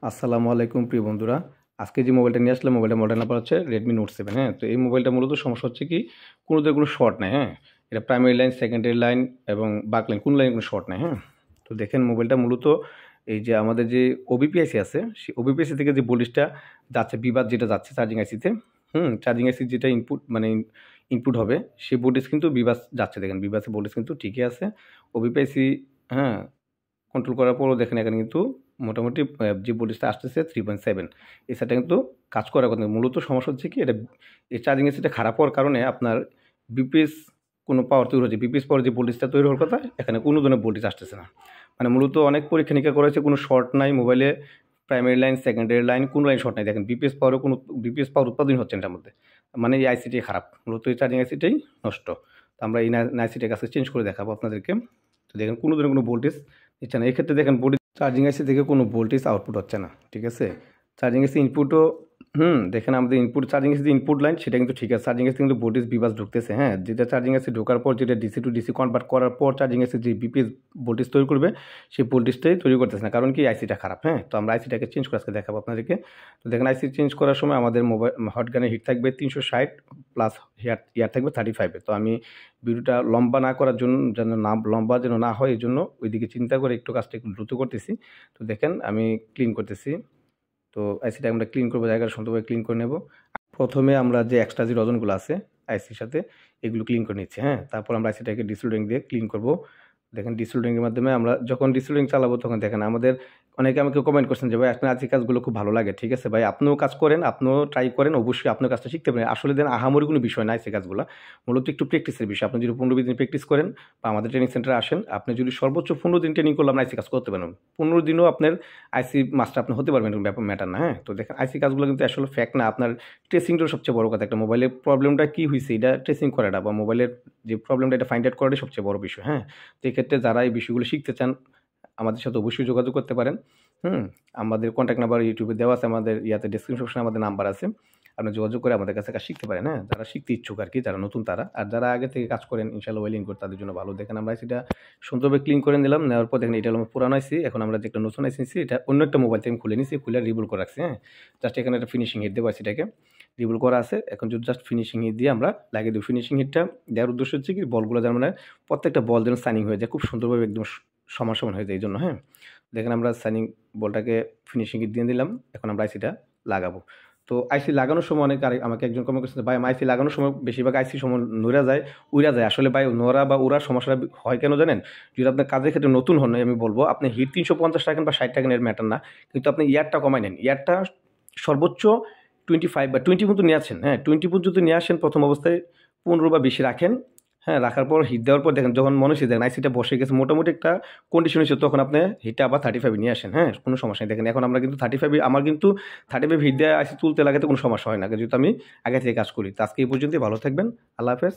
আসসালামু আলাইকুম প্রিয় বন্ধুরা। আজকে যে মোবাইলটা নিয়ে আসলাম মোবাইলটার নাম্বার হচ্ছে Redmi Note 7। হ্যাঁ, তো এই মোবাইলটা মূলত সমস্যা হচ্ছে কি কোনো শর্ট নাই। হ্যাঁ, এটা প্রাইমারি লাইন, সেকেন্ডারি লাইন এবং বাক লাইন কোনো লাইন কোনো শর্ট নাই। হ্যাঁ, তো দেখেন মোবাইলটা মূলত এই যে আমাদের যে ওবিপিআইসি আছে সেই ওবিপিআইসি থেকে যে ভোল্টেজটা যাচ্ছে, বিবাদ যেটা যাচ্ছে চার্জিং আইসিতে, চার্জিং আইসি যেটা ইনপুট মানে ইনপুট হবে সেই ভোল্টেজ কিন্তু বিবাস যাচ্ছে। দেখেন বিবাসের ভোল্টেজ কিন্তু ঠিকই আছে। ওবিপিআইসি হ্যাঁ কন্ট্রোল করার পরও দেখেন এখানে কিন্তু মোটামুটি যে ভোল্টেজটা আসতেছে 3.7, এই সেটটা কিন্তু কাজ করার কথা। মূলত সমস্যা হচ্ছে কি, এটা এই চার্জিং এসিটা খারাপ হওয়ার কারণে আপনার বিপিএস কোনো পাওয়ার তৈরি হচ্ছে, বিপিএস পাওয়ার যে ভোল্টেজটা তৈরি হওয়ার কথা এখানে কোনো ধরনের ভোল্টেজ আসতেছে না। মানে মূলত অনেক পরীক্ষা নিরীক্ষা করা হয়েছে, কোনো শর্ট নাই মোবাইলে, প্রাইমারি লাইন, সেকেন্ডারি লাইন কোনো লাইন শর্ট নাই। দেখেন বিপিএস পাওয়ার উৎপাদন হচ্ছে এটার মধ্যে, মানে এই আইসিটাই খারাপ, মূলত এই চার্জিং আইসিটাই নষ্ট। তো আমরা এই আইসিটার কাছে চেঞ্জ করে দেখাবো আপনাদেরকে। তো দেখেন কোনো ধরনের কোনো ভোল্টেজ দিচ্ছে না। এক্ষেত্রে দেখেন চার্জিং আইসি থেকে কোনো ভোল্টেজ আউটপুট হচ্ছে না, ঠিক আছে। চার্জিং আইসি ইনপুটও দেখেন আমাদের ইনপুট চার্জিং আইসি ইনপুট লাইন সেটা কিন্তু ঠিক আছে। চার্জিং আইসি কিন্তু ভোল্টেজ বিভাস ঢুকতেছে। হ্যাঁ, যেটা চার্জিং আইসি ঢোকার পর যেটা ডিসি টু ডিসি কনভার্ট করার পর চার্জিং আইসি যে বিপিএস ভোল্টেজ তৈরি করবে সেই ভোল্টেজটাই তৈরি করতেছে না, কারণ কি আইসিটা খারাপ। হ্যাঁ, তো আমরা আইসিটাকে চেঞ্জ করে আজকে দেখাবো আপনাদেরকে। তো দেখেন আইসি চেঞ্জ করার সময় আমাদের মোবাইল হটগানের হিট থাকবে 360 প্লাস ইয়ার থাকবে 35। তো আমি ভিডিওটা লম্বা না করার জন্য, যেন না লম্বা যেন না হয় এই জন্য ওইদিকে চিন্তা করে একটু কাজটা একটু দ্রুত করতেছি। তো দেখেন আমি ক্লিন করতেছি। তো আইসিটা আমরা ক্লিন করবো, জায়গাটা সুন্দরভাবে ক্লিন করে নেব। প্রথমে আমরা যে এক্সট্রা যে রজনগুলো আছে আইসির সাথে এগুলো ক্লিন করে নিচ্ছি। হ্যাঁ, তারপর আমরা আইসিটাকে ডিসোল্ডারিং দিয়ে ক্লিন করব। দেখেন ডিসোল্ডারিংয়ের মাধ্যমে আমরা যখন ডিসোল্ডারিং চালাবো তখন দেখেন আমাদের অনেকে আমাকে কমেন্ট করছেন যে ভাই আপনার আজকের কাজগুলো খুব ভালো লাগে। ঠিক আছে ভাই, আপনিও কাজ করেন, আপনিও ট্রাই করেন, অবশ্যই আপনার কাজটা শিখতে পারেন। আসলে দেন আহামরি কোনো বিষয় না আইসি কাজগুলো, মূলত একটু প্র্যাকটিসের বিষয়। আপনি যদি 15-20 দিন প্র্যাকটিস করেন বা আমাদের ট্রেনিং সেন্টারে আসেন, আপনি যদি সর্বোচ্চ 15 দিন ট্রেনিং করলে আপনি আইসি কাজ করতে পারেন। 15 দিনও আপনার আইসি মাস্টার আপনি হতে পারবেন, ব্যাপার ম্যাটার না। হ্যাঁ, তো দেখেন আইসি কাজগুলো কিন্তু আসলে ফ্যাক্ট না, আপনার ট্রেসিংটাও সবচেয়ে বড় কথা। একটা মোবাইলের প্রবলেমটা কী হয়েছে এটা ট্রেসিং করাটা, বা মোবাইলের যে প্রবলেমটা এটা ফাইন্ড আউট করাটাই সবচেয়ে বড় বিষয়। হ্যাঁ, তো এক্ষেত্রে যারা এই বিষয়গুলো শিখতে চান আমাদের সাথে অবশ্যই যোগাযোগ করতে পারেন। আমাদের কন্ট্যাক্ট নাম্বার ইউটিউবে দেওয়া আছে, আমাদের ইয়াতে ডেসক্রিপশনে আমাদের নাম্বার আছে, আপনি যোগাযোগ করে আমাদের কাছে কাজ শিখতে পারেন। হ্যাঁ, যারা শিখতে ইচ্ছুক আর কি, যারা নতুন তারা, আর যারা আগে থেকে কাজ করেন ইনশাআল্লাহ ওয়েলিং করে তাদের জন্য ভালো। দেখেন আমরা সেটা সুন্দরভাবে ক্লিন করে নিলাম, নেওয়ার পর দেখেন এটা হলো পুরানো আইসি। এখন আমরা যে একটা নতুন আইসি নিচ্ছি এটা অন্য একটা মোবাইল থেকে আমি খুলে নিচ্ছি, খুলে রিবুল করে রাখছি। হ্যাঁ, জাস্ট এখানে একটা ফিনিশিং হিট দেবো, আইসিটাকে রিবুল করা আছে। এখন যদি জাস্ট ফিনিশিং হিট দিয়ে আমরা লাগিয়ে দেবো। ফিনিশিং হিটটা দেওয়ার উদ্দেশ্য হচ্ছে কি বলগুলো যেন মানে প্রত্যেকটা বল যেন সাইনিং হয়ে যায়, খুব সুন্দরভাবে একদম সমান সমান হয়ে যায় এই জন্য। হ্যাঁ, দেখেন আমরা সাইনিং বলটাকে ফিনিশিং দিয়ে দিলাম। এখন আমরা আইসিটা লাগাবো। তো আইসি লাগানোর সময় আমাকে একজন কমেন্ট করছে ভাই আইসি লাগানোর সময় বেশিরভাগ আইসি সময় নড়া যায়, উড়া যায়। আসলে ভাই নড়া বা উড়ার সমস্যাটা হয় কেন জানেন? যদি আপনার কাজের ক্ষেত্রে নতুন হন, আমি বলবো আপনি হিট 350 রাখেন বা 60 রাখেন, এর ম্যাটার না, কিন্তু আপনি ইয়ারটা কমাই নেন। ইয়ারটা সর্বোচ্চ 25 বা 20 পর্যন্ত নিয়ে আসেন। হ্যাঁ, 20 পর্যন্ত নিয়ে আসেন প্রথম অবস্থায়, 15 বা বেশি রাখেন। হ্যাঁ, রাখার পর হিট দেওয়ার পর দেখেন যখন মনে হচ্ছে দেখেন আইসিটা বসে গেছে, মোটামুটি একটা কন্ডিশন হচ্ছে, তখন আপনি হিটটা আবার 35 নিয়ে আসেন। হ্যাঁ, কোনো সমস্যা নেই। দেখেন এখন আমরা কিন্তু 35, আমার কিন্তু 35 হিট দেওয়া আইসি তুলতে লাগাতে কোনো সমস্যা হয় না, যেহেতু আমি আগে থেকে কাজ করি। তো আজকে এই পর্যন্তই, ভালো থাকবেন, আল্লাহ হাফেজ।